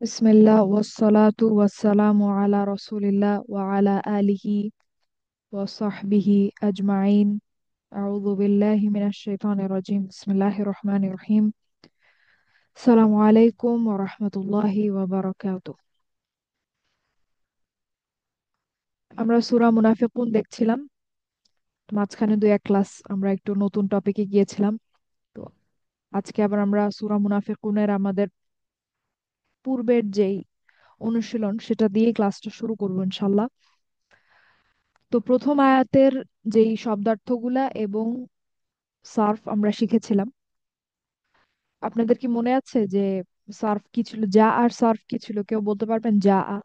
বিসমিল্লাহ ওয়াসসালাতু ওয়াসসালামু আলা রাসূলিল্লাহ ওয়া আলা আলিহি ওয়া সাহবিহি আজমাইন। আউযু বিল্লাহি মিনাশ শাইতানির রাজিম। বিসমিল্লাহির রহমানির রহিম। আসসালামু আলাইকুম ওয়া রাহমাতুল্লাহি ওয়া বারাকাতুহু। আমরা সূরা মুনাফিকুন দেখছিলাম। মাঝখানে দুই এক ক্লাস আমরা একটু নতুন টপিকে গিয়েছিলাম। তো আজকে আবার আমরা সূরা মুনাফিকুনের আমাদের পূর্বের যেই অনুশীলন সেটা দিয়ে ক্লাসটা শুরু করবো ইনশাল্লাহ। তো প্রথম আয়াতের যেই শব্দার্থগুলা এবং সার্ফ আমরা শিখেছিলাম। আপনাদের কি মনে আছে যে সার্ফ কি ছিল? যা আর সার্ফ কি ছিল? কেউ বলতে পারবেন যা আ?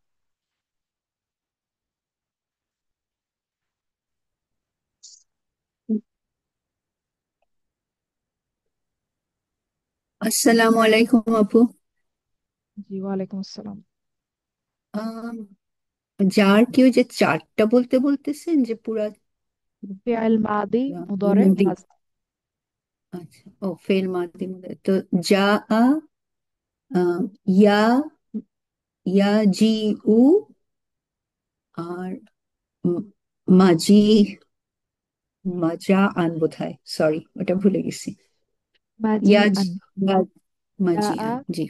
আসসালামু আলাইকুম আপু। জি, ওয়ালাইকুম আসসালাম। আম, যার কেউ যে চারটা বলতে বলতেছেন যে পুরা ফিআল মাদি মুদারে নদী। মাজ। আচ্ছা, ও ফেল মাদি মনে হয়। তো যা আ, ইয়া, ইয়া জি উ, আর ম- মাজি, মাজা আন বোধহয়, সরি ওটা ভুলে গেছি। মাজি ইয়াজ, আন। যা মাজি আ আন, জি।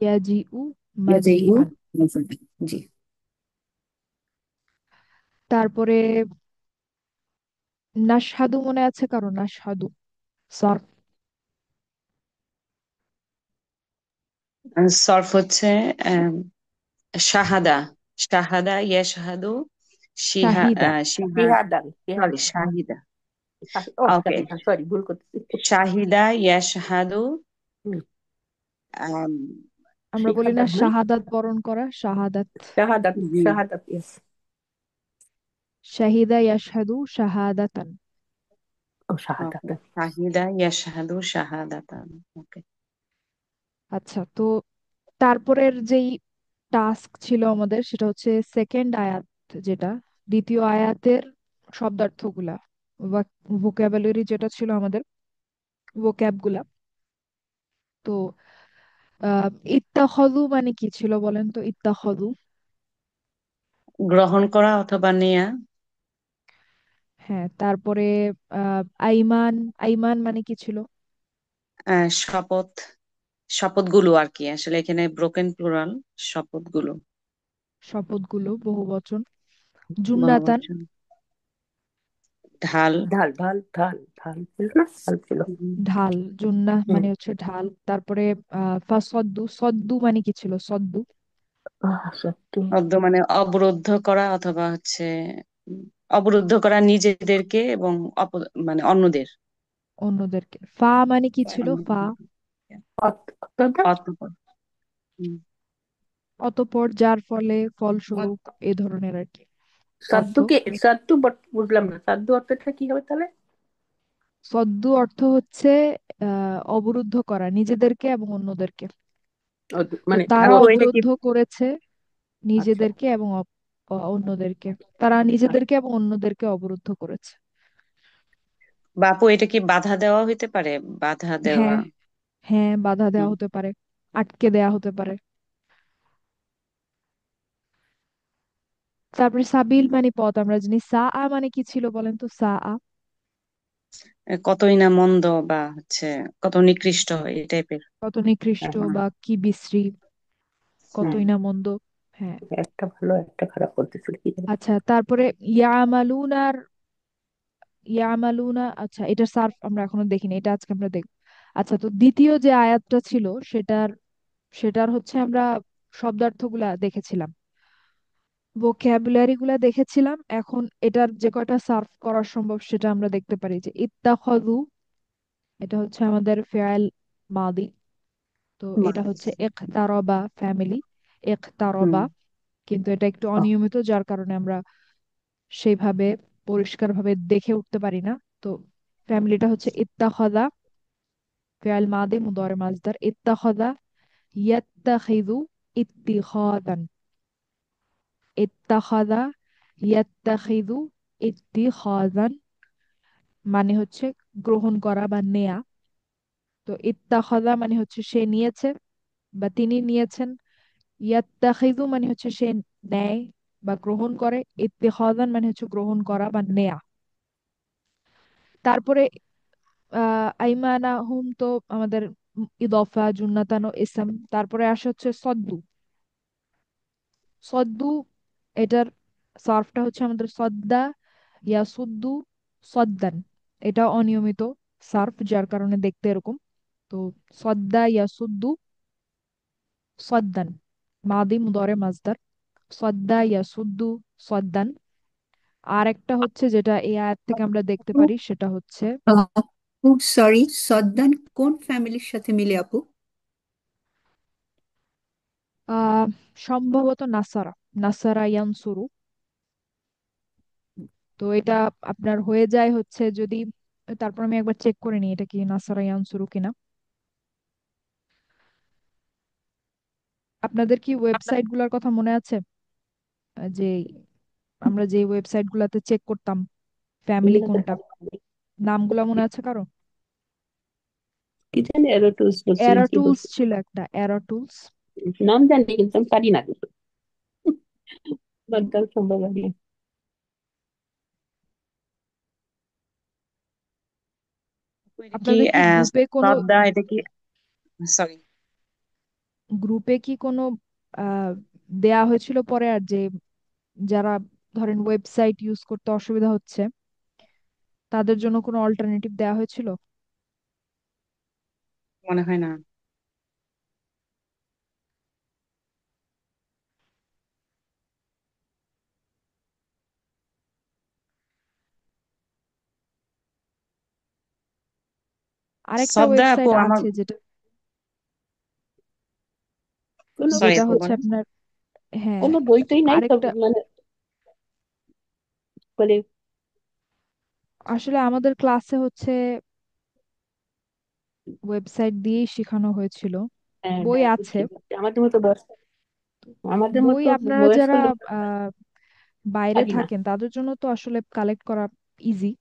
ইয়াজি উ ইয়াজে মাজি উ, আন। মাজি আন, জি। তারপরে নাশহাদু মনে আছে কারো? নাশহাদু সার্ফ। সরফ হচ্ছে আম, শাহাদা। শাহাদা ইয়াশহাদু শিহা শাহিদা। শিহা জিহাদান সরি জিহাদান শাহিদা। ও ওকে, শাহিদা, সরি ভুল করতেছি। শাহিদা ইয়াশহাদু। হুম, আম, আমরা বলি না শাহাদাত না, শাহাদাত বরণ করা? শাহাদাত। শাহাদাত জি। শাহাদাত, ইয়েস। শাহিদা ইয়াশহাদু শাহাদাতান। ও ওকে, শাহাদাত। শাহিদা ইয়াশহাদু শাহাদাতান। ওকে। আচ্ছা, তো তারপরের যেই টাস্ক ছিল আমাদের সেটা হচ্ছে সেকেন্ড আয়াত, যেটা দ্বিতীয় আয়াতের শব্দার্থগুলা, ভোকাবুলারি যেটা ছিল আমাদের, ভোক্যাব গুলা। তো ইত্তাখযু মানে কি ছিল বলেন তো? ইত্তাখযু। গ্রহণ করা অথবা নেয়া। হ্যাঁ, তারপরে আইমান। আইমান মানে কি ছিল? শপথ, শপথগুলো আর কি, আসলে এখানে ব্রোকেন প্লুরাল। শপথগুলো শপথগুলো বহু বচন। জুন্নাতান। বহুবচন। ঢাল। ঢাল ঢাল ঢাল ঢাল ছিল না, ঢাল ছিল। ঢাল। জুন্নাহ হুম। মানে হচ্ছে ঢাল। তারপরে ফাসদ্দু। সদ্দু মানে কি ছিল? সদ্দু। সত্যি। অদ্য মানে অবরুদ্ধ করা অথবা হচ্ছে উম, অবরুদ্ধ করা নিজেদেরকে এবং মানে অন্যদের। অন্যদেরকে। ফা মানে কি ছিল? ফা। অতটা। অতঃপর। হুম। অতঃপর, যার ফলে, ফলস্বরূপ, এ ধরনের আর কি অর্থ। সাদ্দু কে সাদ্দু, বাট বুঝলাম না সাদ্দু অর্থটা কি হবে তাহলে। সদ্দু অর্থ হচ্ছে অবরুদ্ধ করা নিজেদেরকে এবং অন্যদেরকে। তো মানে তারা আপু এটা কি অবরুদ্ধ করেছে আচ্ছা নিজেদেরকে এবং অন্যদেরকে। তারা নিজেদেরকে এবং অন্যদেরকে অবরুদ্ধ করেছে। বাপু এটা কি বাধা দেওয়া হইতে পারে? বাধা দেওয়া। হ্যাঁ, হ্যাঁ, বাধা দেওয়া হুম। হতে পারে, আটকে দেওয়া হতে পারে। তারপরে সাবিল মানে পথ, আমরা জানি। সা আ মানে কি ছিল বলেন তো? সা আ কতই না মন্দ বা হচ্ছে কত নিকৃষ্ট এই টাইপের। কত নিকৃষ্ট হ্যাঁ। বা কি বিশ্রী, হ্যাঁ, কতই না মন্দ। হ্যাঁ। একটা ভালো একটা খারাপ করতেছিল কি জানি। আচ্ছা, তারপরে ইয়ামালুনার। ইয়ামালুনা, আচ্ছা, এটা সার্ফ আমরা এখনো দেখিনি, এটা আজকে আমরা দেখব। আচ্ছা, তো দ্বিতীয় যে আয়াতটা ছিল সেটার সেটার হচ্ছে আমরা শব্দার্থগুলা দেখেছিলাম, ভোক্যাবুলারি গুলা দেখেছিলাম। এখন এটার যে কয়টা সার্ফ করা সম্ভব সেটা আমরা দেখতে পারি। যে ইত্তাখাযু, এটা হচ্ছে আমাদের ফেআল মাদি। তো এটা মাছ। হচ্ছে ইকতারাবা, ফ্যামিলি। হুম। ইকতারাবা, কিন্তু এটা একটু ও, অনিয়মিত, যার কারণে আমরা সেইভাবে পরিষ্কারভাবে দেখে উঠতে পারি না। তো ফ্যামিলিটা হচ্ছে ইত্তাখাযা, ফিআল মাদি মুদারি মাজদার। ইত্তাখাযা ইয়াত্তাখিযু ইত্তিখাদান। ইত্তাখাযা ইয়াত্তাখিযু ইত্তিখাদান মানে হচ্ছে গ্রহণ করা বা নেয়া। তো ইত্তাখাযা মানে হচ্ছে সে নিয়েছে বা তিনি নিয়েছেন। ইয়াত্তাখিযু মানে হচ্ছে সে নেয় বা গ্রহণ করে, ইত্তিখাযান মানে হচ্ছে গ্রহণ করা বা নেয়া। তারপরে আইমানা হুম তো আমাদের ইদফা জুন্নাতান ও ইসম। তারপরে আসে হচ্ছে সদ্দু। সদ্দু, এটার সার্ফটা হচ্ছে আমাদের সদ্দা ইয়াসুদ্দু সদ্দান। এটা অনিয়মিত সার্ফ, যার কারণে দেখতে এরকম। তো সদ্দা ইয়াসুদ্দু সদ্দান, মাদি মুদরে মাজদার। সদ্দা ইয়াসুদ্দু সদ্দান। আর একটা হচ্ছে যেটা এই আয়াত থেকে আমরা দেখতে আপু, পারি, সেটা হচ্ছে আপু সরি, সদ্দান কোন ফ্যামিলির সাথে মিলে আপু? আহ সম্ভবত নাসারা, নাসারা ইয়ানসুরু। তো এটা আপনার হয়ে যায় হচ্ছে যদি, তারপর আমি একবার চেক করে নিই এটা কি নাসারা ইয়ানসুরু কিনা। আপনাদের কি আমরা ওয়েবসাইট গুলোর কথা মনে আছে? যে আমরা যে ওয়েবসাইট গুলাতে চেক করতাম ফ্যামিলি এগুলোতে কোনটা, নামগুলা মনে আছে কারো? কি জানি এরোটুলস বলছিলেন, এরা কি টুলস বলছিলেন? ছিল একটা, এরা টুলস। নাম জানি কিন্তু আমি পারি না কিন্তু, বাদ সম্ভব লাগে। এটা কি আপনাদের কি গ্রুপে কোনো, শ্রদ্ধা, এটা কি, সরি, গ্রুপে কি কোনো আহ দেয়া হয়েছিল পরে, আর যে যারা ধরেন ওয়েবসাইট ইউজ করতে অসুবিধা হচ্ছে তাদের জন্য কোনো অল্টারনেটিভ দেয়া হয়েছিল? মনে হয় না। আরেকটা শ্রদ্ধা আপু ওয়েবসাইট আমার, আছে যেটা, কোনো সরি যেটা আপু হচ্ছে বলেন। আপনার, হ্যাঁ, কোনো বইতেই নাই তো, আরেকটা, মানে মানে আসলে আমাদের ক্লাসে হচ্ছে ওয়েবসাইট দিয়েই শেখানো হয়েছিল। হ্যাঁ বই হ্যাঁ, আছে। বুঝতে পারছি। আমাদের মতো বয়স্ক, আমাদের বই মতো আপনারা বয়স্ক যারা লোক আহ বাইরে পারি না। থাকেন তাদের জন্য তো আসলে কালেক্ট করা ইজি।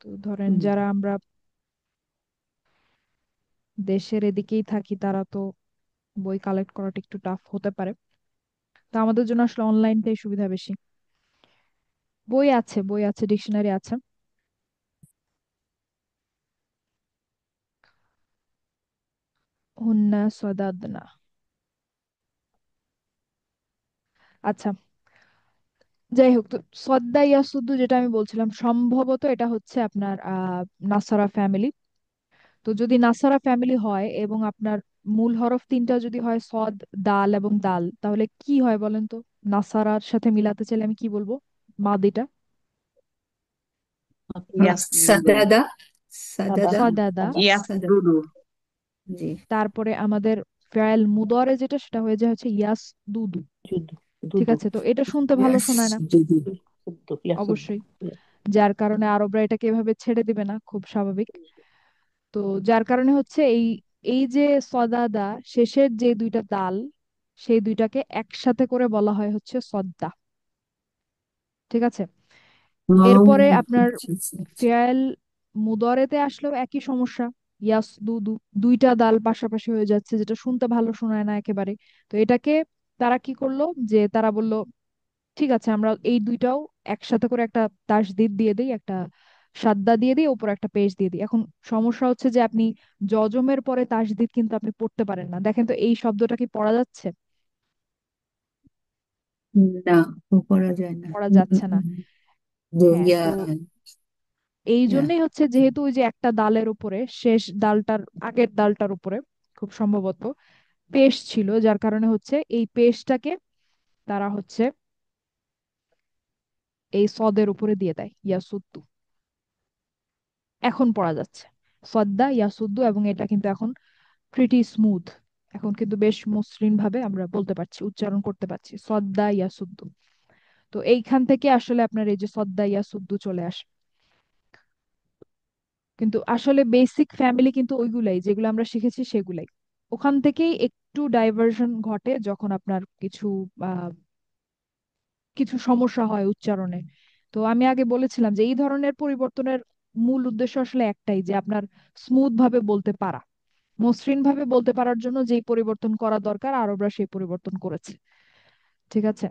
তো ধরেন হুম। যারা আমরা দেশের এদিকেই থাকি তারা তো বই কালেক্ট করাটা একটু টাফ হতে পারে। তো আমাদের জন্য আসলে অনলাইনটাই সুবিধা বেশি। বই আছে, বই আছে, ডিকশনারি আছে। হুন্না সদাদনা। আচ্ছা, যাই হোক, তো সদ্দা ইয়াসুদ্দু যেটা আমি বলছিলাম, সম্ভবত এটা হচ্ছে আপনার নাসারা ফ্যামিলি। তো যদি নাসারা ফ্যামিলি হয় এবং আপনার মূল হরফ তিনটা যদি হয় সদ, দাল এবং দাল, তাহলে কি হয় বলেন তো? নাসারার সাথে মিলাতে চাইলে আমি কি বলবো মাদিটা? ইয়াস দুদু, সাদাদা, সাদা, সাদাদা, সদাদা। সাদা, ইয়াস সাদা। দুদু। জি। তারপরে আমাদের ফেল মুদরে যেটা, সেটা হয়ে যায় হচ্ছে ইয়াস দুদু। যুদ্ধ, ঠিক দুদু, আছে, তো এটা শুনতে ভালো ইয়াস, শোনায় না? দিদি। শুদ্ধ, ইয়া শুদ্ধ। অবশ্যই। যার কারণে আরবরা এটাকে এভাবে ছেড়ে দিবে না, খুব স্বাভাবিক। তো যার কারণে হচ্ছে এই এই যে সদাদা, শেষের যে দুইটা দাল, সেই দুইটাকে একসাথে করে বলা হয় হচ্ছে সদ্দা। ঠিক আছে। ও, এরপরে আপনার আচ্ছা, আচ্ছা, আচ্ছা। ফেল মুদরেতে আসলেও একই সমস্যা। ইয়াস দুদু, দুইটা দাল পাশাপাশি হয়ে যাচ্ছে, যেটা শুনতে ভালো শোনায় না একেবারে। তো এটাকে তারা কি করলো, যে তারা বলল ঠিক আছে আমরা এই দুইটাও একসাথে করে একটা তাসদিদ দিয়ে দিই, একটা সাদ্দা দিয়ে দিই, ওপর একটা পেশ দিয়ে দিই। এখন সমস্যা হচ্ছে যে আপনি জজমের পরে তাসদিদ কিন্তু আপনি পড়তে পারেন না। দেখেন তো এই শব্দটা কি পড়া যাচ্ছে? না, ও করা যায় না। পড়া যাচ্ছে না। হ্যাঁ, ইয়া, তো এই ইয়া। জন্যই হচ্ছে, যেহেতু ওই যে একটা ডালের উপরে, শেষ ডালটার আগের ডালটার উপরে খুব সম্ভবত পেশ ছিল, যার কারণে হচ্ছে এই পেশটাকে তারা হচ্ছে এই সদের উপরে দিয়ে দেয়, ইয়াসুদ্দু। এখন পড়া যাচ্ছে সদ্দা ইয়াসুদ্দু, এবং এটা কিন্তু এখন প্রিটি স্মুথ। এখন কিন্তু বেশ মসৃণ ভাবে আমরা বলতে পারছি, উচ্চারণ করতে পারছি সদ্দা ইয়াসুদ্দু। তো এইখান থেকে আসলে আপনার এই যে সদ্দা ইয়াসুদ্দু চলে আসে। কিন্তু আসলে বেসিক ফ্যামিলি কিন্তু ওইগুলাই, যেগুলো আমরা শিখেছি সেগুলাই। ওখান থেকেই একটু ডাইভার্সন ঘটে যখন আপনার কিছু কিছু সমস্যা হয় উচ্চারণে। তো আমি আগে বলেছিলাম যে এই ধরনের পরিবর্তনের মূল উদ্দেশ্য আসলে একটাই, যে আপনার স্মুথ ভাবে বলতে পারা, মসৃণ ভাবে বলতে পারার জন্য যেই পরিবর্তন করা দরকার আরবরা সেই পরিবর্তন করেছে। ঠিক আছে।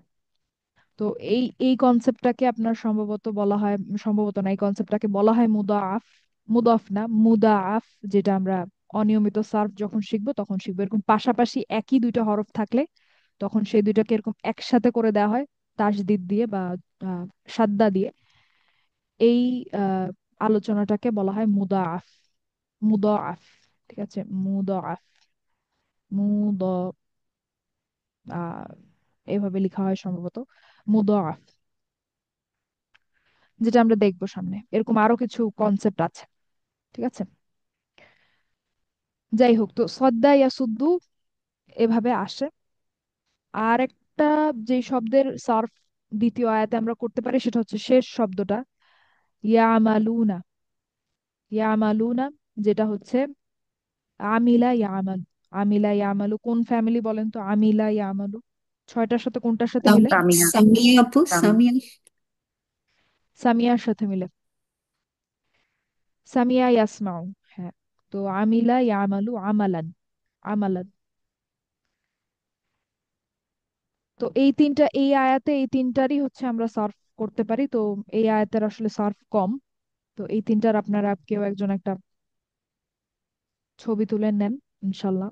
তো এই এই কনসেপ্টটাকে আপনার সম্ভবত বলা হয়, সম্ভবত না, এই কনসেপ্টটাকে বলা হয় মুদাআফ। মুদাফ না, মুদাআফ, যেটা আমরা অনিয়মিত সার্ফ যখন শিখবো তখন শিখবো। এরকম পাশাপাশি একই দুইটা হরফ থাকলে তখন সেই দুইটাকে এরকম একসাথে করে দেওয়া হয় তাসদিদ দিয়ে বা আহ, সাদ্দা দিয়ে। এই আহ, আলোচনাটাকে বলা হয় মুদাআফ। মুদাআফ। ঠিক আছে, মুদাআফ। মুদ আহ এভাবে লেখা হয় সম্ভবত, মুদাআফ, যেটা আমরা দেখবো সামনে। এরকম আরো কিছু কনসেপ্ট আছে। ঠিক আছে। যাই হোক, তো সদ্দা ইয়া সুদ্দু এভাবে আসে। আর একটা যে শব্দের সার্ফ দ্বিতীয় আয়াতে আমরা করতে পারি সেটা হচ্ছে শেষ শব্দটা, ইয়ামালুনা। ইয়ামালুনা, যেটা হচ্ছে আমিলা ইয়ামালু। আমিলা ইয়ামালু কোন ফ্যামিলি বলেন তো? আমিলা ইয়ামালু ছয়টার সাথে কোনটার সাথে মিলে? সামিয়া। সামিয়া আপু, সাম- সামিয়া। সামিয়ার সাথে মিলে। সামিয়া ইয়াসমাউ। হ্যাঁ। তো আমিলা ইয়ামালু আমালান। আমালান। তো এই তিনটা, এই আয়াতে এই তিনটারই হচ্ছে আমরা সার্ভ করতে পারি। তো এই আয়াতের আসলে সার্ভ কম। তো এই তিনটার আপনারা কেউ একজন একটা ছবি তুলে নেন, ইনশাল্লাহ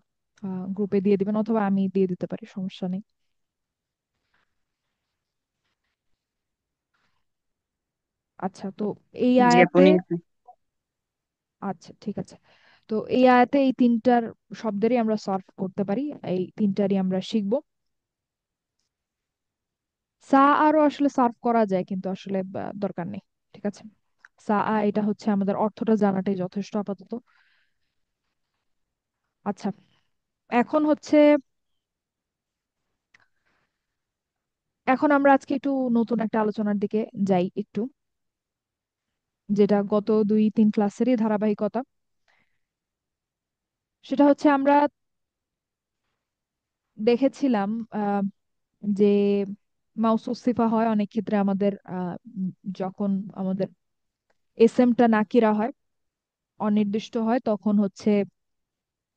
গ্রুপে দিয়ে দিবেন, অথবা আমি দিয়ে দিতে পারি, সমস্যা নেই। আচ্ছা, তো এই জি আয়াতে, আপনি। আচ্ছা ঠিক আছে, তো এই আয়াতে এই তিনটার শব্দেরই আমরা সলভ করতে পারি, এই তিনটারই আমরা শিখবো। সা আরো আসলে সার্ভ করা যায় কিন্তু আসলে দরকার নেই। ঠিক আছে। সা এটা হচ্ছে আমাদের অর্থটা জানাটাই যথেষ্ট আপাতত। আচ্ছা, এখন হচ্ছে, এখন আমরা আজকে একটু নতুন একটা আলোচনার দিকে যাই একটু, যেটা গত 2-3 ক্লাসেরই ধারাবাহিকতা। সেটা হচ্ছে আমরা দেখেছিলাম যে মাউসুস সিফা হয় অনেক ক্ষেত্রে আমাদের, যখন আমাদের এসএমটা নাকিরা হয়, অনির্দিষ্ট হয়, তখন হচ্ছে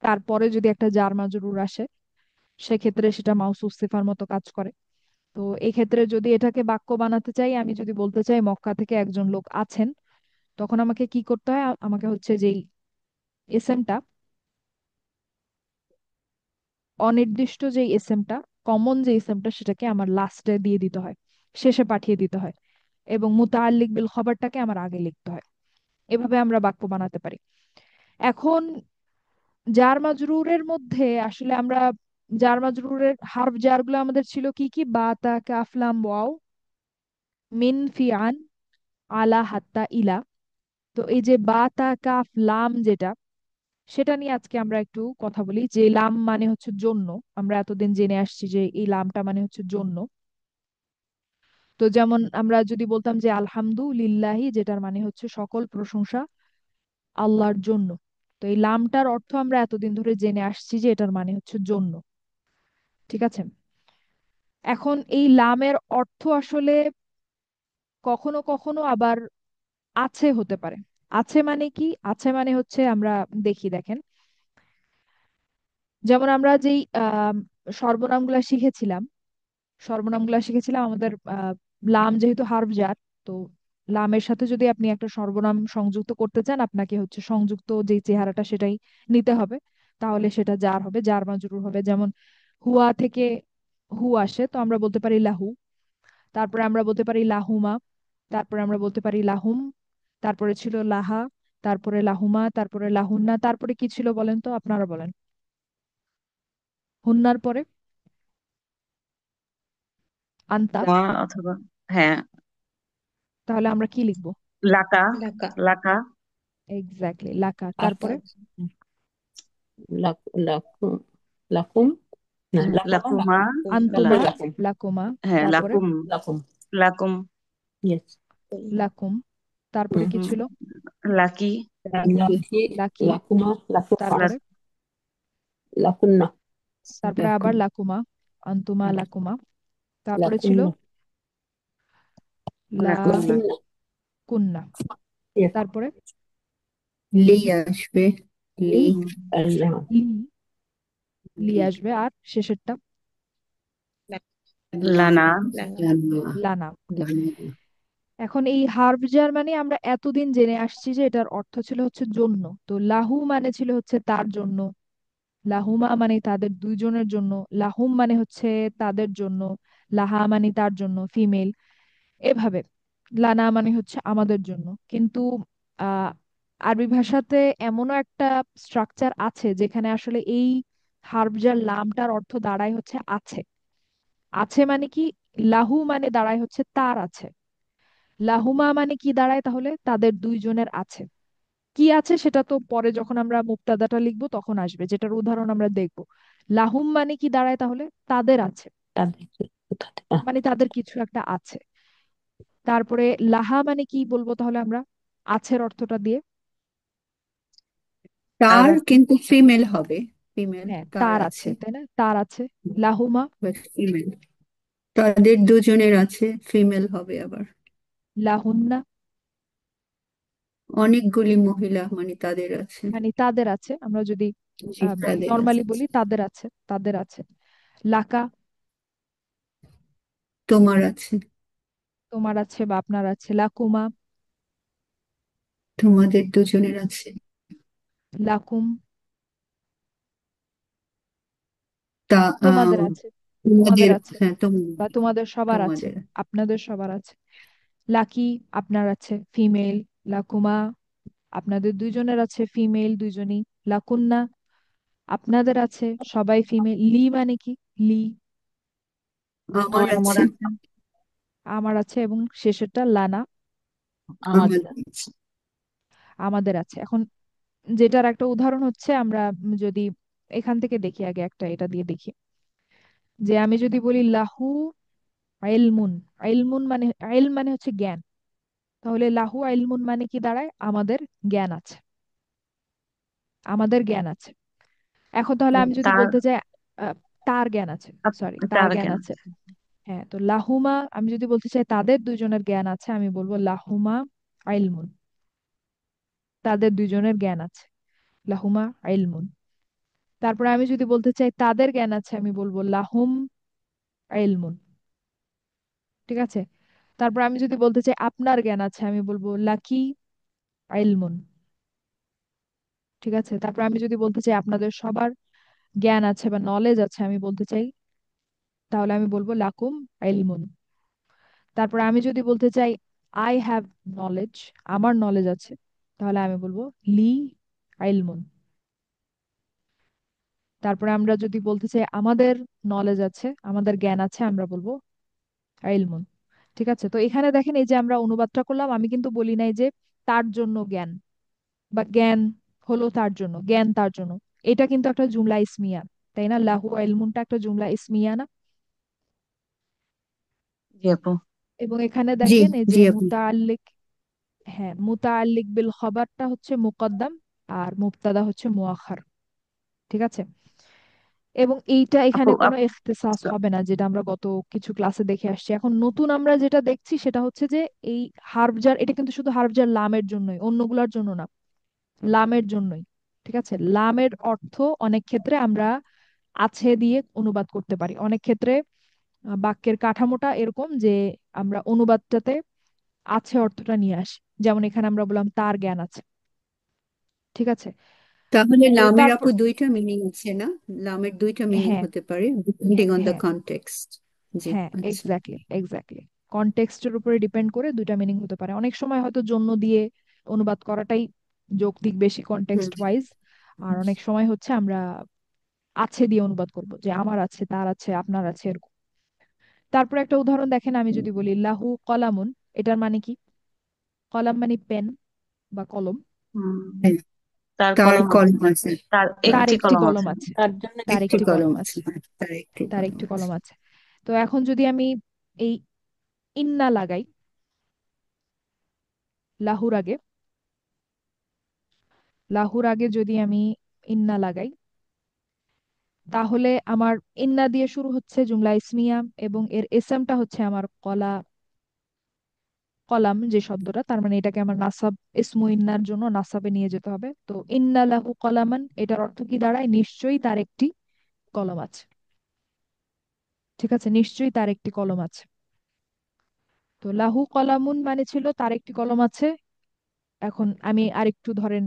তারপরে যদি একটা জার মাজরুর আসে সেক্ষেত্রে সেটা মাউসুস সিফার মতো কাজ করে। তো এক্ষেত্রে যদি এটাকে বাক্য বানাতে চাই, আমি যদি বলতে চাই মক্কা থেকে একজন লোক আছেন, তখন আমাকে কি করতে হয়? আমাকে হচ্ছে যেই এসএমটা, অনির্দিষ্ট যে এসএমটা, কমন যে এসএমটা, সেটাকে আমার লাস্টে দিয়ে দিতে হয়, শেষে পাঠিয়ে দিতে হয়, এবং মুতাআল্লিক বিল খবরটাকে আমার আগে লিখতে হয়। এভাবে আমরা বাক্য বানাতে পারি। এখন জার মাজরুরের মধ্যে আসলে আমরা, জার মাজরুরের হার্ফ জার গুলো আমাদের ছিল কি কি? বা, তা, কাফ, লাম, ওয়াও, মিন, ফি, আন, আলা, হাত্তা, ইলা। তো এই যে বা, তা, কাফ, লাম যেটা, সেটা নিয়ে আজকে আমরা একটু কথা বলি। যে লাম মানে হচ্ছে জন্য, আমরা এতদিন জেনে আসছি যে এই লামটা মানে হচ্ছে জন্য। তো যেমন আমরা যদি বলতাম যে আলহামদুলিল্লাহি, যেটার মানে হচ্ছে সকল প্রশংসা আল্লাহর জন্য। তো এই লামটার অর্থ আমরা এতদিন ধরে জেনে আসছি যে এটার মানে হচ্ছে জন্য। ঠিক আছে। এখন এই লামের অর্থ আসলে কখনো কখনো আবার আছে হতে পারে। আছে মানে কি? আছে মানে হচ্ছে আমরা দেখি, দেখেন, যেমন আমরা যেই সর্বনামগুলা শিখেছিলাম, সর্বনামগুলা শিখেছিলাম আমাদের লাম যেহেতু হার্ফ জার, তো লামের সাথে যদি আপনি একটা সর্বনাম সংযুক্ত করতে চান, আপনাকে হচ্ছে সংযুক্ত যে চেহারাটা সেটাই নিতে হবে, তাহলে সেটা জার হবে, জার মাজরুর হবে। যেমন হুয়া থেকে হু আসে, তো আমরা বলতে পারি লাহু। তারপরে আমরা বলতে পারি লাহুমা। তারপরে আমরা বলতে পারি লাহুম। তারপরে ছিল লাহা। তারপরে লাহুমা। তারপরে লাহুন্না। তারপরে কি ছিল বলেন তো, আপনারা বলেন। হুন্নার পরে আন্তা। মা অথবা, হ্যাঁ, তাহলে আমরা কি লিখবো? লাকা। লাকা। লাকা। এক্স্যাক্টলি, লাকা। আচ্ছা, তারপরে লাকুম। লাকুম। না, লাকুমা, লাকুমা। লাকুম, লা আন্তুমা। লাকুম, লাকুম। লাকুমা। হ্যাঁ, তারপরে লাকুম। লাকুম। লাকুম। ইয়েস। লাকুম। তারপরে কি হুম। ছিল? লাকি। লাকি। লাকি। লাকুমা, লাকুমা। তারপরে, লাকুন্না। তারপরে আবার লাকুম। লাকুমা। আন্তুমা লাকুমা। তারপরে ছিল লাকুন্না। লাকুন্না। লাকুন্না। লাকুন্না। Yes. তারপরে লি আসবে। লি এই আর লা। লি, লি লি, আসবে, আর শেষেরটা লা, লানা। লানা, লানা। লানা। এখন এই হার্ব জার্মানি আমরা এতদিন জেনে আসছি যে এটার অর্থ ছিল হচ্ছে জন্য। তো লাহু মানে ছিল হচ্ছে তার জন্য, লাহুমা মানে তাদের দুইজনের জন্য, লাহুম মানে হচ্ছে তাদের জন্য, লাহা মানে তার জন্য ফিমেল, এভাবে। লানা মানে হচ্ছে আমাদের জন্য। কিন্তু আহ আরবি ভাষাতে এমনও একটা স্ট্রাকচার আছে যেখানে আসলে এই হার্বজার লামটার অর্থ দাঁড়ায় হচ্ছে আছে। আছে মানে কি, লাহু মানে দাঁড়ায় হচ্ছে তার আছে, লাহুমা মানে কি দাঁড়ায় তাহলে, তাদের দুইজনের আছে। কি আছে সেটা তো পরে যখন আমরা মুক্তাদাটা লিখবো তখন আসবে, যেটার উদাহরণ আমরা দেখব। লাহুম মানে কি দাঁড়ায় তাহলে, তাদের আছে, তাদের কোথা থেকে মানে তাদের কিছু একটা আছে। তারপরে লাহা মানে কি বলবো তাহলে আমরা, আছের অর্থটা দিয়ে। তার তার আছে। কিন্তু ফিমেল হবে। ফিমেল, হ্যাঁ, তার তার আছে, আছে। তাই না, তার আছে। লাহুমা, ফিমেল, তাদের দুজনের আছে, ফিমেল হবে আবার। লাহুন্না অনেকগুলি মহিলা মানে তাদের আছে। মানে তাদের আছে, আমরা যদি জি, তাদের নর্মালি আছে। বলি তাদের আছে, তাদের আছে। লাকা, তোমার আছে। তোমার আছে বা আপনার আছে। লাকুমা, তোমাদের দুজনের আছে। লাকুম, তা তোমাদের আছে, তোমাদের তোমাদের, আছে হ্যাঁ বা তোমাদের। তোমাদের সবার আছে, তোমাদের আপনাদের সবার আছে। লাকি, আপনার আছে ফিমেল। লাকুমা, আপনাদের দুইজনের আছে ফিমেল দুইজনই। লাকুন্না, আপনাদের আছে সবাই ফিমেল। লি মানে কি, লি আমার আমার আছে। আছে। আমার আছে, এবং শেষেরটা লানা আমাদের আমাদের আছে। আমাদের আছে। এখন যেটার একটা উদাহরণ হচ্ছে, আমরা যদি এখান থেকে দেখি, আগে একটা এটা দিয়ে দেখি, যে আমি যদি বলি লাহু ইলমুন, ইলমুন মানে, ইলম মানে হচ্ছে জ্ঞান, তাহলে লাহু ইলমুন মানে কি দাঁড়ায়, আমাদের জ্ঞান আছে, আমাদের জ্ঞান আছে। এখন তাহলে আমি যদি তার বলতে চাই তার জ্ঞান আছে, সরি তার তার জ্ঞান কেন আছে। হ্যাঁ, তো লাহুমা, আমি যদি বলতে চাই তাদের দুজনের জ্ঞান আছে, আমি বলবো লাহুমা ইলমুন, তাদের দুজনের জ্ঞান আছে, লাহুমা ইলমুন। তারপরে আমি যদি বলতে চাই তাদের জ্ঞান আছে, আমি বলবো লাহুম ইলমুন। ঠিক আছে। তারপর আমি যদি বলতে চাই আপনার জ্ঞান আছে, আমি বলবো লাকি ইলমুন। ঠিক আছে। তারপর আমি যদি বলতে চাই আপনাদের সবার জ্ঞান আছে বা নলেজ আছে, আমি বলতে চাই, তাহলে আমি বলবো লাকুম ইলমুন। তারপর আমি যদি বলতে চাই আই হ্যাভ নলেজ, আমার নলেজ আছে, তাহলে আমি বলবো লি ইলমুন। তারপরে আমরা যদি বলতে চাই আমাদের নলেজ আছে, আমাদের জ্ঞান আছে, আমরা বলবো ইলমুন। ঠিক আছে। তো এখানে দেখেন, এই যে আমরা অনুবাদটা করলাম, আমি কিন্তু বলি নাই যে তার জন্য জ্ঞান, বা জ্ঞান হলো তার জন্য, জ্ঞান তার জন্য। এটা কিন্তু একটা জুমলা ইসমিয়া, তাই না, লাহু ইলমুনটা একটা জুমলা ইসমিয়া না। জি আপু। এবং এখানে জি, দেখেন এই যে জি আপু। মুতাআল্লিক, হ্যাঁ মুতাআল্লিক বিল খবরটা হচ্ছে মুকদ্দাম, আর মুবতাদা হচ্ছে মুআখার। ঠিক আছে। এবং এইটা আপু এখানে কোনো ইখতিসাস হবে না, যেটা আমরা গত কিছু ক্লাসে দেখে আসছি। এখন নতুন আমরা যেটা দেখছি সেটা হচ্ছে যে এই হার্বজার, এটা কিন্তু শুধু হার্বজার লামের জন্যই, অন্যগুলোর জন্য না, লামের জন্যই। ঠিক আছে। লামের অর্থ অনেক ক্ষেত্রে আমরা আছে দিয়ে অনুবাদ করতে পারি, অনেক ক্ষেত্রে বাক্যের কাঠামোটা এরকম যে আমরা অনুবাদটাতে আছে অর্থটা নিয়ে আসি। যেমন এখানে আমরা বললাম তার জ্ঞান আছে। ঠিক আছে। তাহলে তো লামের তারপর, আপু দুইটা মিনিং আছে না? লামের দুইটা মিনিং হ্যাঁ হতে পারে ডিপেন্ডিং অন দ্য হ্যাঁ কনটেক্সট। জি, হ্যাঁ, আচ্ছা। Exactly exactly. কনটেক্সটের উপরে ডিপেন্ড করে দুইটা মিনিং হতে পারে। অনেক সময় হয়তো জন্য দিয়ে অনুবাদ করাটাই যৌক্তিক বেশি হুম। Context wise. আর অনেক সময় হচ্ছে আমরা আছে দিয়ে অনুবাদ করব, যে আমার আছে, তার আছে, আপনার আছে, এরকম। তারপর একটা উদাহরণ দেখেন, আমি যদি বলি লাহু কলামুন, এটার মানে কি, কলাম মানে পেন বা কলম। হুম, তার তার কলম আছে। কলম আছে। তার তার একটি একটি কলম কলম আছে। আছে, তার জন্য তার একটি একটি কলম কলম আছে, আছে, হ্যাঁ, তার একটি তার কলম একটি আছে। কলম আছে। তো এখন যদি আমি এই ইন্না লাগাই লাহুর আগে, লাহুর আগে যদি আমি ইন্না লাগাই, তাহলে আমার ইন্না দিয়ে শুরু হচ্ছে জুমলা ইসমিয়া, এবং এর এসএমটা হচ্ছে আমার কলা, কলাম যে শব্দটা, তার মানে এটাকে আমার নাসাব, ইসমু ইন্নার জন্য নাসাবে নিয়ে যেতে হবে। তো ইন্না লাহু কলামান, এটার অর্থ কি দাঁড়ায়? নিশ্চয়ই তার একটি কলম আছে। ঠিক আছে, নিশ্চয়ই তার একটি কলম আছে। তো লাহু কলামুন মানে ছিল তার একটি কলম আছে। এখন আমি আরেকটু ধরেন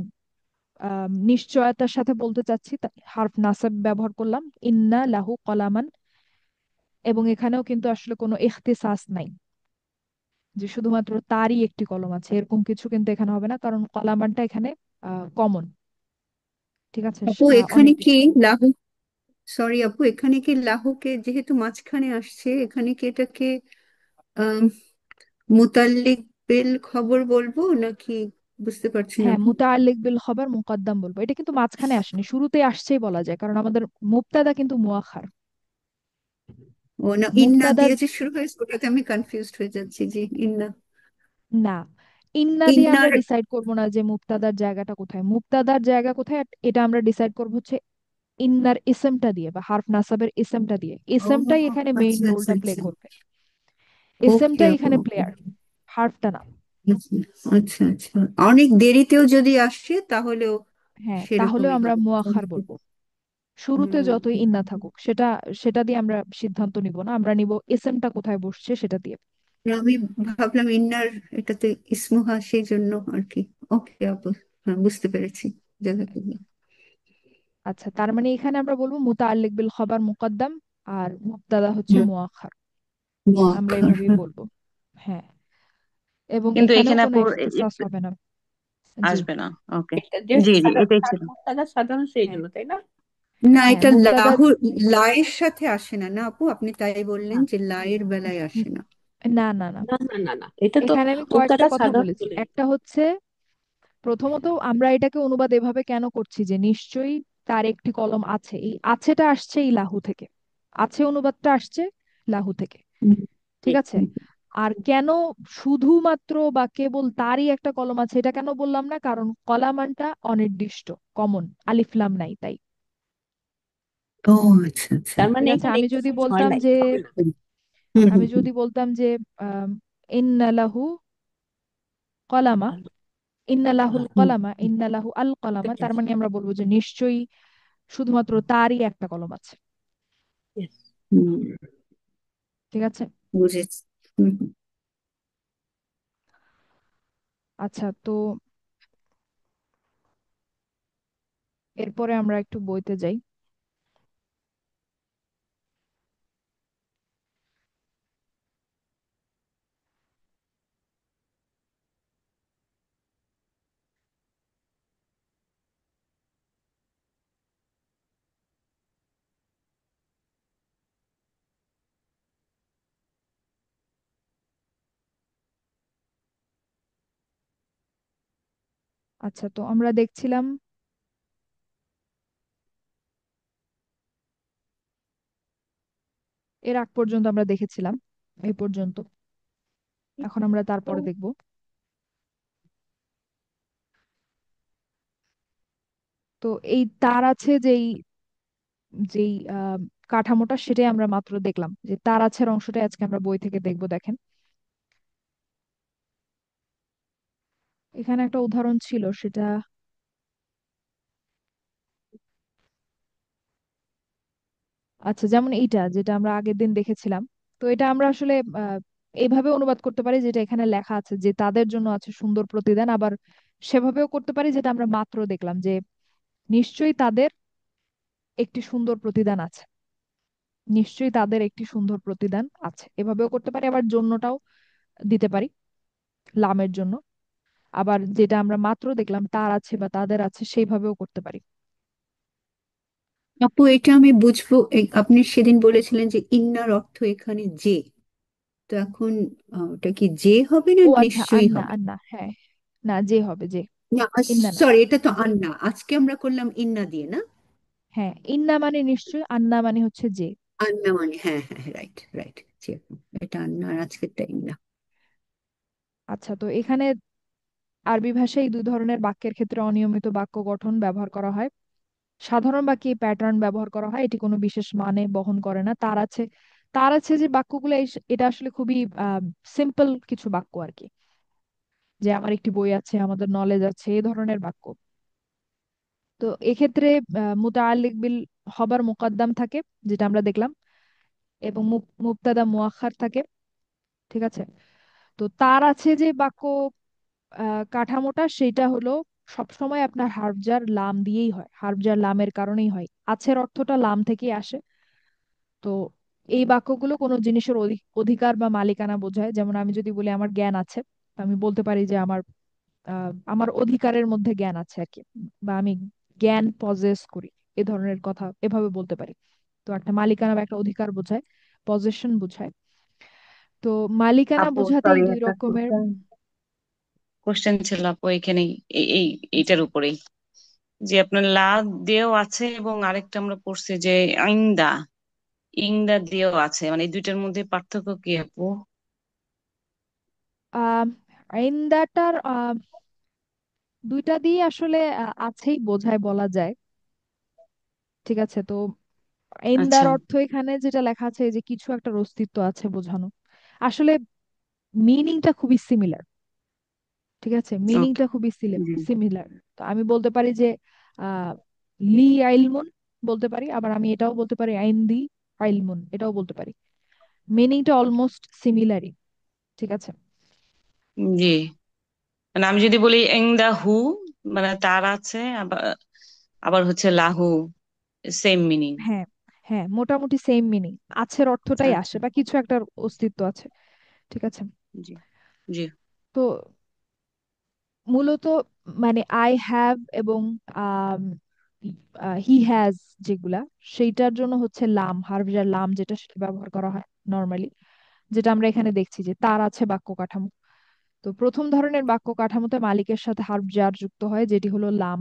নিশ্চয়তার সাথে বলতে চাচ্ছি, হার্ফ নাসাব ব্যবহার করলাম, ইন্না লাহু কলামান। এবং এখানেও কিন্তু আসলে কোনো ইখতিসাস নাই যে শুধুমাত্র তারই একটি কলম আছে, এরকম কিছু কিন্তু এখানে হবে না, কারণ কলামানটা এখানে কমন। ঠিক আছে, আপু এখানে অনেক কি বেশি। লাহু, সরি আপু, এখানে কি লাহুকে যেহেতু মাঝখানে আসছে, এখানে কি এটাকে আহ মুতাল্লিক বিল খবর বলবো নাকি? বুঝতে পারছি না হ্যাঁ, আপু। মুতাআল্লিক বিল খবর মুকদ্দাম বলবো। এটা কিন্তু মাঝখানে আসেনি, শুরুতেই আসছেই বলা যায়, কারণ আমাদের মুবতাদা কিন্তু মুআখার। ও না, ইন্না মুবতাদা, দিয়ে যে শুরু হয়েছে ওটাতে আমি কনফিউজড হয়ে যাচ্ছি, জি ইন্না। না, ইন্না দিয়ে আমরা ইন্নার, ডিসাইড করব না যে মুবতাদার জায়গাটা কোথায়। মুবতাদার জায়গা কোথায় এটা আমরা ডিসাইড করব হচ্ছে ইন্নার ইসমটা দিয়ে, বা হারফ নাসাবের ইসমটা দিয়ে। ও ইসমটাই এখানে মেইন আচ্ছা আচ্ছা রোলটা প্লে আচ্ছা, করবে। ওকে ইসমটাই আপু এখানে ওকে। প্লেয়ার, হার্ফটা না। আচ্ছা আচ্ছা আচ্ছা, অনেক দেরিতেও যদি আসে তাহলেও হ্যাঁ, তাহলেও সেরকমই আমরা হবে। মুআখার বলবো। শুরুতে হুম। যতই ইন্না থাকুক, সেটা সেটা দিয়ে আমরা সিদ্ধান্ত নিব না, আমরা নিব ইসমটা কোথায় বসছে সেটা দিয়ে। আমি ভাবলাম ইন্নার এটাতে ইসমুহা, সেই জন্য আর কি। ওকে আপু, হ্যাঁ বুঝতে পেরেছি। জাযাকাল্লাহ। আচ্ছা, তার মানে এখানে আমরা বলবো মুতাআল্লিক বিল খবর মুকদ্দাম, আর মুবতাদা হচ্ছে হুম, মুআখার। আমরা মুআক্খার, এভাবেই হ্যাঁ। বলবো। হ্যাঁ, এবং কিন্তু এখানেও এখানে কোনো আপু ইখতিসাস হবে না। জি। আসবে না। ওকে। এটা যে জি জি, এটাই ছিল। মুক্তাদা সাধারণ সেই হ্যাঁ, জন্য, তাই না? না, হ্যাঁ এটা মুবতাদা। লাহু, লায়ের সাথে আসে না, না আপু? আপনি তাই না বললেন যে লায়ের বেলায় আসে না। না না না, না না না না, এটা তো এখানে আমি কয়েকটা মুক্তাদা কথা সাধারণ বলেছি। বলে। একটা হচ্ছে, প্রথমত আমরা এটাকে অনুবাদ এভাবে কেন করছি যে নিশ্চয়ই তার একটি কলম আছে, এই আছেটা আসছে এই লাহু থেকে। আছে অনুবাদটা আসছে লাহু থেকে। হুম, ঠিক আছে। আর কেন শুধুমাত্র বা কেবল তারই একটা কলম আছে এটা কেন বললাম না, কারণ কলামানটা অনির্দিষ্ট, কমন, আলিফ লাম নাই তাই। ও আচ্ছা আচ্ছা। তার মানে ঠিক আছে, এখানে আমি যদি এক্সারসাইজ হয় বলতাম নাই, যে, হবে না। হুম হুম আমি হুম। যদি বলতাম যে আম, ইন্না লাহু কলামা, ভালো। ইন্না লাহুল হুম, কলামা, ইন্না লাহু আল কলামা, তার মানে আমরা বলবো যে নিশ্চয়ই শুধুমাত্র তারই একটা কলম আছে। Yes. হুম, ঠিক আছে। বুঝেছি। হুম, হুম। আচ্ছা, তো এরপরে আমরা একটু বইতে যাই। আচ্ছা, তো আমরা দেখছিলাম, এর আগ পর্যন্ত আমরা দেখেছিলাম এই পর্যন্ত। এখন আমরা তো তারপরে দেখব। তো এই তার আছে যেই যেই কাঠামোটা, সেটাই আমরা মাত্র দেখলাম, যে তার আছের অংশটাই আজকে আমরা বই থেকে দেখব। দেখেন, এখানে একটা উদাহরণ ছিল, সেটা আচ্ছা, যেমন এইটা যেটা আমরা আগের দিন দেখেছিলাম। তো এটা আমরা আসলে এইভাবে অনুবাদ করতে পারি যেটা এখানে লেখা আছে, যে তাদের জন্য আছে সুন্দর প্রতিদান। আবার সেভাবেও করতে পারি যেটা আমরা মাত্র দেখলাম, যে নিশ্চয়ই তাদের একটি সুন্দর প্রতিদান আছে। নিশ্চয়ই তাদের একটি সুন্দর প্রতিদান আছে, এভাবেও করতে পারি। আবার জন্যটাও দিতে পারি, লামের জন্য। আবার যেটা আমরা মাত্র দেখলাম, তার আছে বা তাদের আছে, সেইভাবেও করতে পারি। আপু এটা আমি বুঝবো, আপনি সেদিন বলেছিলেন যে ইন্নার অর্থ এখানে যে, তো এখন ওটা কি যে হবে না ও আচ্ছা, নিশ্চয়ই আন্না হবে? আন্না, হ্যাঁ। না, যে হবে, যে। না ইন্না না। সরি, এটা তো যে। আন্না, আজকে আমরা করলাম ইন্না দিয়ে না? হ্যাঁ, ইন্না মানে নিশ্চয়, আন্না মানে হচ্ছে যে। আন্না মানে, হ্যাঁ হ্যাঁ, রাইট রাইট, জি আপু। এটা আন্না আর আজকেরটা ইন্না। আচ্ছা, তো এখানে আরবি ভাষায় এই দুই ধরনের বাক্যের ক্ষেত্রে অনিয়মিত বাক্য গঠন ব্যবহার করা হয়। সাধারণ বাক্যে প্যাটার্ন ব্যবহার করা হয়, এটি কোনো বিশেষ মানে বহন করে না। তার আছে, তার আছে যে বাক্যগুলো, এটা আসলে খুবই সিম্পল কিছু বাক্য আর কি। যে আমার একটি বই আছে, আমাদের নলেজ আছে, এই ধরনের বাক্য। তো এক্ষেত্রে মুতাআল্লিক বিল হবার মুকদ্দাম থাকে, যেটা আমরা দেখলাম, এবং মুবতাদা মুআখার থাকে। ঠিক আছে। তো তার আছে যে বাক্য কাঠামোটা, সেটা হলো সবসময় আপনার হার্ফ জার লাম দিয়েই হয়, হার্ফ জার লামের কারণেই হয়, আছের অর্থটা লাম থেকেই আসে। তো এই বাক্যগুলো কোনো জিনিসের অধিকার বা মালিকানা বোঝায়। যেমন আমি যদি বলি আমার জ্ঞান আছে, আমি বলতে পারি যে আমার অধিকারের মধ্যে জ্ঞান আছে আর কি, বা আমি জ্ঞান পজেস করি, এ ধরনের কথা এভাবে বলতে পারি। তো একটা মালিকানা বা একটা অধিকার বোঝায়, পজেশন বোঝায়। তো মালিকানা আপু বোঝাতে এই সরি, দুই একটা রকমের। কোশ্চেন ছিল আপু এখানেই, এই এইটার উপরেই, যে আপনার লা দিয়েও আছে এবং আরেকটা আমরা পড়ছি যে ইংদা, ইংদা দিয়েও আছে, মানে এই দুইটার মধ্যে পার্থক্য কি আপু? আহ আইন্দাটার দুইটা দিয়ে আসলে আছেই বোঝায় বলা যায়। ঠিক আছে। তো আইন্দার আচ্ছা। অর্থ এখানে যেটা লেখা আছে, এই যে কিছু একটা অস্তিত্ব আছে বোঝানো। আসলে মিনিংটা খুবই সিমিলার। ঠিক আছে, ওকে। মিনিংটা খুবই জি। সিমিলার। তো আমি বলতে পারি যে আহ লি আইলমুন বলতে পারি, আবার আমি এটাও বলতে পারি আইন দি আইলমুন, এটাও বলতে পারি। মিনিংটা অলমোস্ট সিমিলারই। ঠিক আছে। জি, মানে আমি যদি বলি ইং দা হু, মানে তার আছে, আবার আবার হচ্ছে লাহু, সেম মিনিং। হ্যাঁ, হ্যাঁ, মোটামুটি সেম মিনিং, আছের অর্থটাই আসে আচ্ছা। বা কিছু একটা অস্তিত্ব আছে। ঠিক আছে। জি। জি। তো মূলত মানে আই হ্যাভ এবং হি হ্যাজ যেগুলা, সেইটার জন্য হচ্ছে লাম, হার্ফজার লাম যেটা, সেটা ব্যবহার করা হয় নর্মালি। যেটা আমরা এখানে দেখছি যে তার আছে বাক্য কাঠামো। তো প্রথম ধরনের বাক্য কাঠামোতে মালিকের সাথে হার্ফজার যুক্ত হয়, যেটি হলো লাম।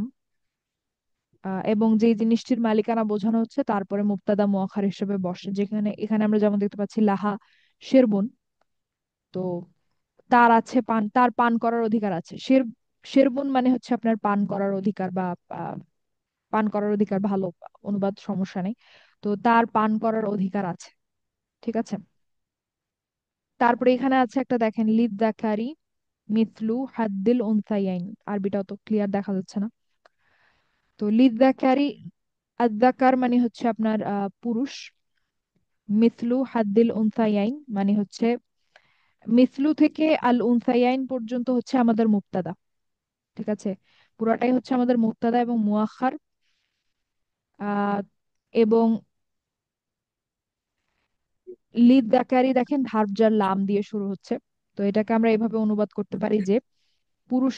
এবং যে জিনিসটির মালিকানা বোঝানো হচ্ছে তারপরে মুবতাদা মুআখার হিসেবে বসে, যেখানে এখানে আমরা যেমন দেখতে পাচ্ছি লাহা শেরবুন। তো তার আছে পান, তার পান করার অধিকার আছে। শেরবুন মানে হচ্ছে আপনার পান করার অধিকার, বা আহ, পান করার অধিকার, ভালো অনুবাদ, সমস্যা নেই। তো তার পান করার অধিকার আছে। ঠিক আছে। তারপরে এখানে আছে একটা, দেখেন, লিদ দাকারি মিথলু হাদ্দিল উনসাইয়াইন। আরবিটাও তো ক্লিয়ার দেখা যাচ্ছে না। তো লিদ দাকারি, আদাকার মানে হচ্ছে আপনার পুরুষ। মিথলু হাদ্দিল উনসাইয়াইন মানে হচ্ছে, মিথলু থেকে আল উনসাইয়াইন পর্যন্ত হচ্ছে আমাদের মুবতাদা। ঠিক আছে। পুরাটাই হচ্ছে আমাদের মুবতাদা এবং মুআখার। আহ এবং লিদ দাকারি দেখেন হার্ফজার লাম দিয়ে শুরু হচ্ছে। তো এটাকে আমরা এভাবে অনুবাদ করতে পারি যে পুরুষ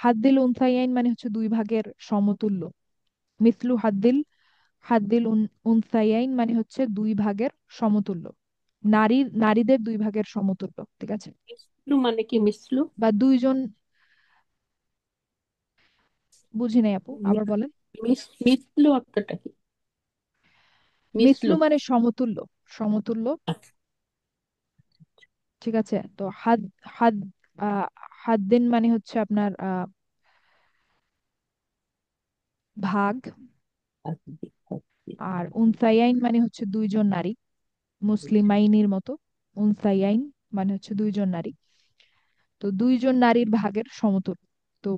হাদ্দিল উনসাইয়াইন মানে হচ্ছে দুই ভাগের সমতুল্য। মিথলু হাদ্দিল, উনসাইয়াইন মানে হচ্ছে দুই ভাগের সমতুল্য, নারীদের দুই ভাগের সমতুল্য। ঠিক আছে। মিসলু মানে কি মিসলু? বা দুইজন, বুঝি নাই আপু, আবার বলেন। মিসলু অর্থটা কি? মিসলু মিসলু। মানে সমতুল্য, সমতুল্য। আচ্ছা। ঠিক আছে। তো হাদ আহ হাদ্দিন মানে হচ্ছে আপনার ভাগ। আচ্ছা, আচ্ছা। আর উনসাইয়াইন মানে হচ্ছে দুইজন নারী, মুসলিমাইনির মতো। উনসাইয়াইন মানে হচ্ছে দুইজন নারী। তো দুইজন নারীর ভাগের সমতুল্য। তো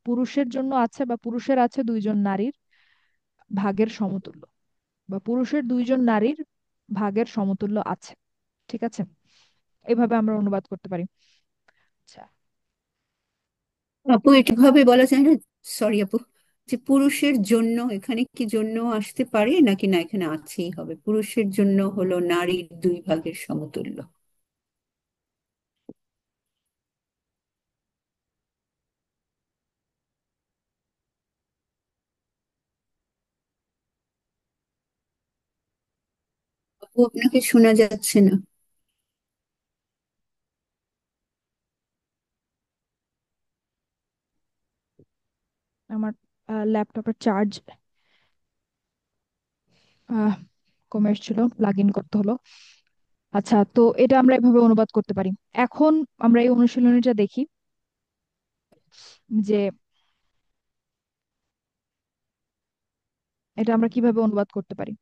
পুরুষের জন্য আছে, বা পুরুষের আছে দুইজন নারীর ভাগের সমতুল্য, বা পুরুষের দুইজন নারীর ভাগের সমতুল্য আছে। ঠিক আছে। এভাবে আমরা অনুবাদ করতে পারি। আচ্ছা। আপু এটা ভাবে বলা যায় না, সরি আপু, যে পুরুষের জন্য এখানে কি জন্য আসতে পারে নাকি না, এখানে আছেই হবে পুরুষের জন্য হলো নারীর দুই ভাগের সমতুল্য। আপু আপনাকে শোনা যাচ্ছে না। আমার ল্যাপটপের চার্জ কমে এসেছিল, প্লাগ ইন করতে হলো। আচ্ছা, তো এটা আমরা এভাবে অনুবাদ করতে পারি। এখন আমরা এই অনুশীলনীটা দেখি যে এটা আমরা কিভাবে অনুবাদ করতে পারি।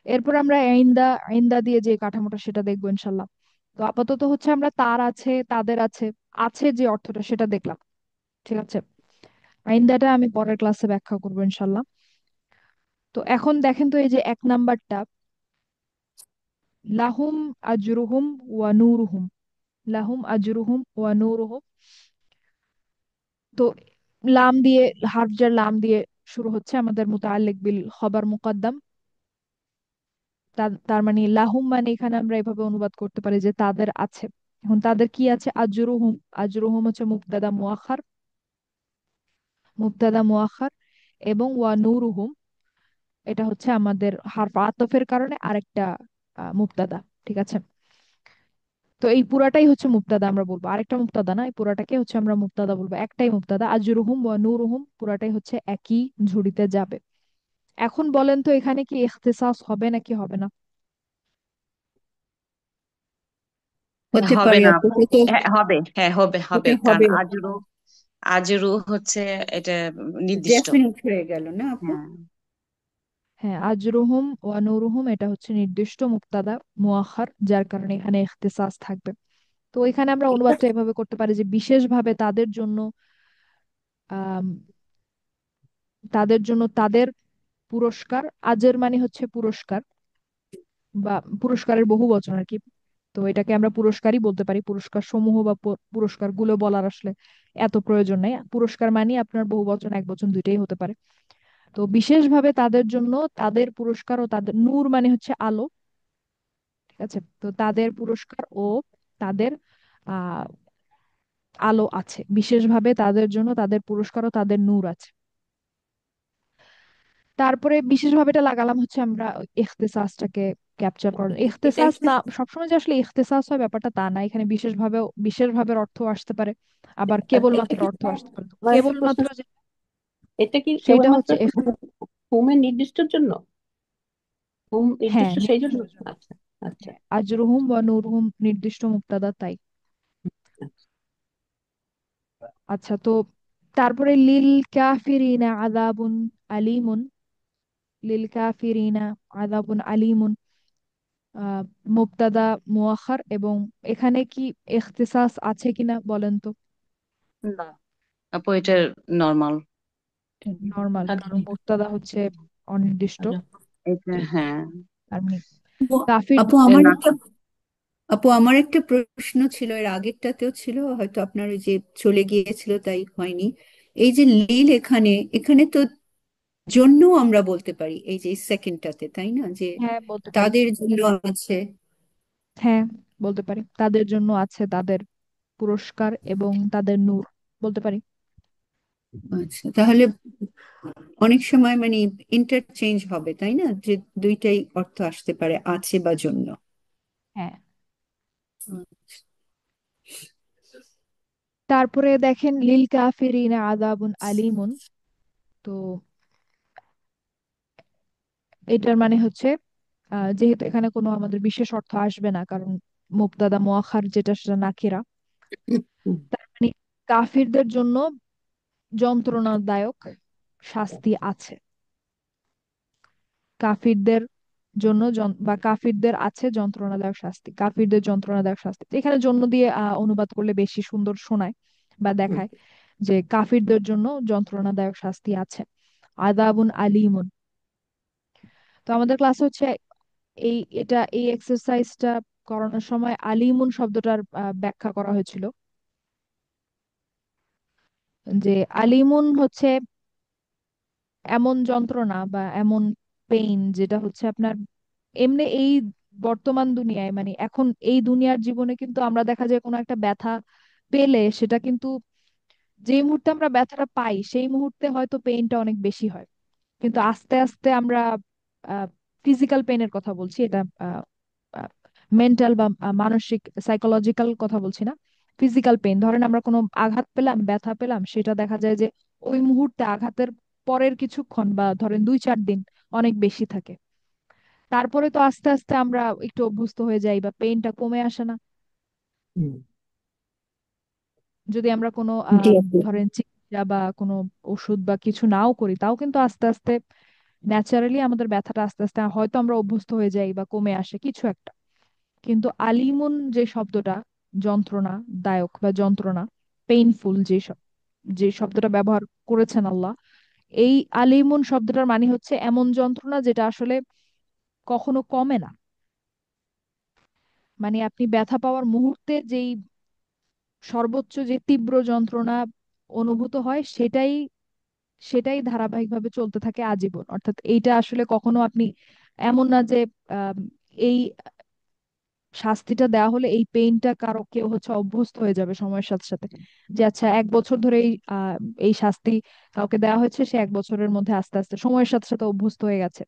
এরপর আমরা আইন্দা, আইন্দা দিয়ে যে কাঠামোটা, সেটা দেখবো ইনশাল্লাহ। তো আপাতত হচ্ছে আমরা তার আছে, তাদের আছে, আছে যে অর্থটা সেটা দেখলাম। ঠিক আছে, আইন্দাটা আমি পরের ক্লাসে ব্যাখ্যা করবো ইনশাল্লাহ। তো এখন দেখেন তো এই যে এক নাম্বারটা, লাহুম আজরুহুম ওয়া নূরুহুম, লাহুম আজরুহুম ওয়া নূরুহুম। তো লাম দিয়ে, হারফ জার লাম দিয়ে শুরু হচ্ছে, আমাদের মুতাআল্লিক বিল খবর মুকদ্দাম। তার মানে লাহুম মানে এখানে আমরা এভাবে অনুবাদ করতে পারি যে তাদের আছে। এখন তাদের কি আছে? আজরুহুম, আজরুহুম হচ্ছে মুবতাদা মুআখার, মুবতাদা মুআখার। এবং ওয়া নূরুহুম এটা হচ্ছে আমাদের হারফ আতফের কারণে আরেকটা মুবতাদা। ঠিক আছে, তো এই পুরাটাই হচ্ছে মুবতাদা আমরা বলবো, আরেকটা মুবতাদা না, এই পুরাটাকে হচ্ছে আমরা মুবতাদা বলবো, একটাই মুবতাদা আজরুহুম ওয়া নূরুহুম, পুরাটাই হচ্ছে একই ঝুড়িতে যাবে। এখন বলেন তো এখানে কি ইখতিসাস হবে নাকি হবে না? হতে হবে পারে না আপু, আপু। হ্যাঁ হবে, হ্যাঁ হবে হবে, এটা কারণ হবে, আজরু, আজরু হচ্ছে এটা নির্দিষ্ট। ডেফিনেট হয়ে গেল না আপু? হ্যাঁ। হ্যাঁ, আজরুহুম ওয়া নূরুহুম এটা হচ্ছে নির্দিষ্ট মুবতাদা মুআখার, যার কারণে এখানে ইখতিসাস থাকবে। তো এখানে আমরা এটা অনুবাদটা এভাবে করতে পারি যে বিশেষভাবে তাদের জন্য, আম, তাদের জন্য তাদের পুরস্কার। আজের মানে হচ্ছে পুরস্কার বা পুরস্কারের বহু বচন আর কি। তো এটাকে আমরা পুরস্কারই বলতে পারি, পুরস্কার সমূহ বা পুরস্কার গুলো বলার আসলে এত প্রয়োজন নেই। পুরস্কার মানে আপনার বহু বচন, এক বচন, দুইটাই হতে পারে। তো বিশেষভাবে তাদের জন্য তাদের পুরস্কার ও তাদের নূর মানে হচ্ছে আলো। ঠিক আছে, তো তাদের পুরস্কার ও তাদের আহ আলো আছে, বিশেষভাবে তাদের জন্য তাদের পুরস্কার ও তাদের নূর আছে। তারপরে বিশেষভাবে এটা লাগালাম হচ্ছে আমরা ইখতিসাসটাকে ক্যাপচার করার। এটা ইখতিসাস একটু না সবসময় যে আসলে ইখতিসাস হয় ব্যাপারটা তা না, এখানে বিশেষভাবেও, বিশেষভাবের অর্থ আসতে পারে, আবার এটা কেবলমাত্র কি অর্থ আসতে পারে। তো আমার একটা প্রশ্ন, কেবলমাত্র যে এটা কি সেইটা কেবলমাত্র হচ্ছে হোমের নির্দিষ্টর জন্য? হোম হ্যাঁ নির্দিষ্ট সেই জন্য? নির্দিষ্টর জন্য। আচ্ছা আচ্ছা। হ্যাঁ, আজরুহুম ওয়া নূরুহুম নির্দিষ্ট মুক্তাদা, তাই। আচ্ছা, তো তারপরে লিল কাফিরিনা আযাবুন আলিমুন, লিল কাফিরিনা আযাবুন আলিমুন আহ মুবতাদা মুআখার। এবং এখানে কি ইখতিসাস আছে কিনা বলেন তো? না আপু, এটা নর্মাল। নর্মাল, কারণ আচ্ছা মুবতাদা হচ্ছে অনির্দিষ্ট। আচ্ছা। এটা হ্যাঁ। আর মানে আপু কাফির। আপু, এ আমার না। একটা প্রশ্ন ছিল, এর আগেরটাতেও ছিল, হয়তো আপনার ওই যে চলে গিয়েছিল তাই হয়নি। এই যে লিল, এখানে এখানে তো জন্য আমরা বলতে পারি এই যে সেকেন্ডটাতে, তাই না, যে হ্যাঁ বলতে পারি, তাদের জন্য আছে। হ্যাঁ বলতে পারি, তাদের জন্য আছে তাদের পুরস্কার এবং তাদের নূর, বলতে পারি। আচ্ছা, তাহলে অনেক সময় মানে ইন্টারচেঞ্জ হবে, তাই না, যে দুইটাই অর্থ আসতে পারে, আছে বা জন্য। হ্যাঁ, তারপরে দেখেন লিল কাফিরিনা আযাবুন আলিমুন। তো এটার মানে হচ্ছে যেহেতু এখানে কোনো আমাদের বিশেষ অর্থ আসবে না, কারণ মুবতাদা মুআখার যেটা সেটা নাকিরা। হুম, তার মানে কাফিরদের জন্য যন্ত্রণাদায়ক শাস্তি আছে, কাফিরদের জন্য বা কাফিরদের আছে যন্ত্রণাদায়ক শাস্তি, কাফিরদের যন্ত্রণাদায়ক শাস্তি। তো এখানে জন্য দিয়ে অনুবাদ করলে বেশি সুন্দর শোনায় বা হুম, দেখায় যে কাফিরদের জন্য যন্ত্রণাদায়ক শাস্তি আছে, আযাবুন আলিমুন। তো আমাদের ক্লাসে হচ্ছে এই এক্সারসাইজটা করানোর সময় আলিমুন শব্দটার ব্যাখ্যা করা হয়েছিল, যে আলিমুন হচ্ছে এমন যন্ত্রণা বা এমন পেইন যেটা হচ্ছে আপনার এমনি এই বর্তমান দুনিয়ায়, মানে এখন এই দুনিয়ার জীবনে কিন্তু আমরা দেখা যায় কোনো একটা ব্যথা পেলে সেটা কিন্তু যে মুহূর্তে আমরা ব্যথাটা পাই সেই মুহূর্তে হয়তো পেইনটা অনেক বেশি হয়, কিন্তু আস্তে আস্তে আমরা ফিজিক্যাল পেইনের কথা বলছি, এটা মেন্টাল বা মানসিক সাইকোলজিক্যাল কথা বলছি না। ফিজিক্যাল পেইন, ধরেন আমরা কোনো আঘাত পেলাম, ব্যথা পেলাম, সেটা দেখা যায় যে ওই মুহূর্তে আঘাতের পরের কিছুক্ষণ বা ধরেন 2-4 দিন অনেক বেশি থাকে। তারপরে তো আস্তে আস্তে আমরা একটু অভ্যস্ত হয়ে যাই বা পেইনটা কমে আসে না। হুম। যদি আমরা কোনো জি আপু। ধরেন চিকিৎসা বা কোনো ওষুধ বা কিছু নাও করি, তাও কিন্তু আস্তে আস্তে ন্যাচারালি আমাদের ব্যথাটা আস্তে আস্তে হয়তো আমরা অভ্যস্ত হয়ে যাই বা কমে আসে কিছু একটা। কিন্তু আলিমুন যে শব্দটা, যন্ত্রণা দায়ক বা যন্ত্রণা, পেইনফুল যে শব্দটা ব্যবহার করেছেন আল্লাহ, এই আলিমুন শব্দটার মানে হচ্ছে এমন যন্ত্রণা যেটা আসলে কখনো কমে না। মানে আপনি ব্যথা পাওয়ার মুহূর্তে যেই সর্বোচ্চ যে তীব্র যন্ত্রণা অনুভূত হয়, সেটাই সেটাই ধারাবাহিকভাবে চলতে থাকে আজীবন। অর্থাৎ এইটা আসলে কখনো আপনি এমন না যে আম, এই শাস্তিটা দেওয়া হলে এই পেইনটা কারো কেউ হচ্ছে অভ্যস্ত হয়ে যাবে সময়ের সাথে সাথে, যে আচ্ছা 1 বছর ধরে এই শাস্তি কাউকে দেওয়া হয়েছে, সে 1 বছরের মধ্যে আস্তে আস্তে সময়ের সাথে সাথে অভ্যস্ত হয়ে গেছে,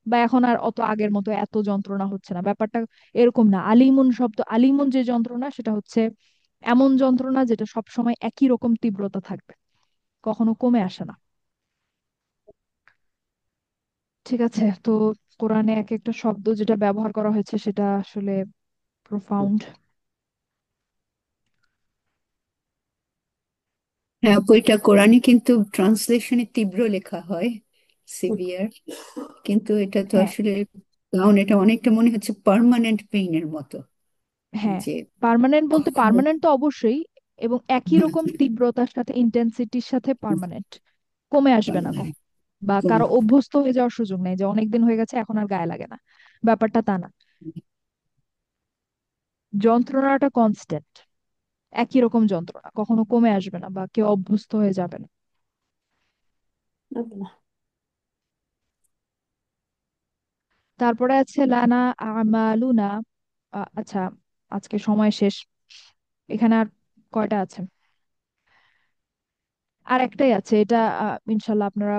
বা এখন আর অত আগের মতো এত যন্ত্রণা হচ্ছে না। ব্যাপারটা এরকম না। আলিমুন শব্দ, আলিমুন যে যন্ত্রণা সেটা হচ্ছে এমন যন্ত্রণা যেটা সব সময় একই রকম তীব্রতা থাকবে, কখনো কমে আসে না। ঠিক আছে, তো কোরআনে এক একটা শব্দ যেটা ব্যবহার করা হয়েছে সেটা আসলে প্রোফাউন্ড। হ্যাঁ, বইটা কোরআনে কিন্তু ট্রান্সলেশনে তীব্র লেখা হয়, সিভিয়ার, কিন্তু এটা তো হ্যাঁ, আসলে, কারণ এটা অনেকটা মনে হচ্ছে পার্মানেন্ট পেইনের মতো, হ্যাঁ, যে পার্মানেন্ট বলতে কখনো পার্মানেন্ট তো অবশ্যই, এবং একই রকম তীব্রতার সাথে ইন্টেন্সিটির সাথে পার্মানেন্ট, কমে আসবে না কখন। বা কারো অভ্যস্ত হয়ে যাওয়ার সুযোগ নেই যে অনেকদিন হয়ে গেছে এখন আর গায়ে লাগে না, ব্যাপারটা তা না। যন্ত্রণাটা কনস্ট্যান্ট, একই রকম যন্ত্রণা, কখনো কমে আসবে না বা কেউ অভ্যস্ত হয়ে যাবে না। আল্লাহ। তারপরে আছে লানা আমালুনা। আচ্ছা, আজকে সময় শেষ। এখানে আর কয়টা আছে? আর একটাই আছে, এটা ইনশাল্লাহ আপনারা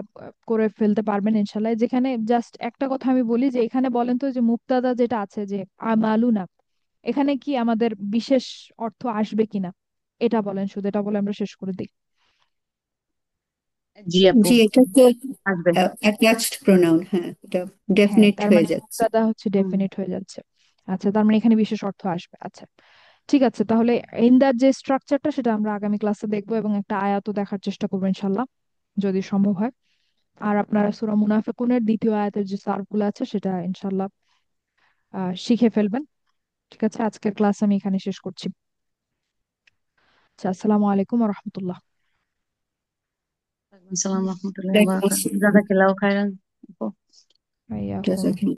করে ফেলতে পারবেন ইনশাল্লাহ। যেখানে জাস্ট একটা কথা আমি বলি, যে এখানে বলেন তো যে মুক্তাদা যেটা আছে যে আমালুনা, এখানে কি আমাদের বিশেষ অর্থ আসবে কিনা, এটা বলেন, শুধু এটা বলে আমরা শেষ করে দিই। জি আপু, জি, এটা তো আসবে। অ্যাটাচড প্রোনাউন, হ্যাঁ, এটা হ্যাঁ, ডেফিনেট তার হয়ে মানে যাচ্ছে। মুক্তাদা হচ্ছে হুম। ডেফিনিট হয়ে যাচ্ছে। আচ্ছা, তার মানে এখানে বিশেষ অর্থ আসবে। আচ্ছা, ঠিক আছে, তাহলে ইন্দার যে স্ট্রাকচারটা সেটা আমরা আগামী ক্লাসে দেখবো, এবং একটা আয়াতও দেখার চেষ্টা করবো ইনশাল্লাহ, যদি সম্ভব হয়। আর আপনারা সূরা মুনাফিকুনের দ্বিতীয় আয়াতের যে সার্ফগুলো আছে সেটা ইনশাল্লাহ শিখে ফেলবেন। ঠিক আছে, আজকের ক্লাস আমি এখানে শেষ করছি। আচ্ছা, আসসালামু আলাইকুম ওয়া রাহমাতুল্লাহ। আসসালামু রহমতুল্লাহ, Like, জাযাকাল্লাহু খাইরান আপু। ভাইয়া। জাজাকিল্লাহ।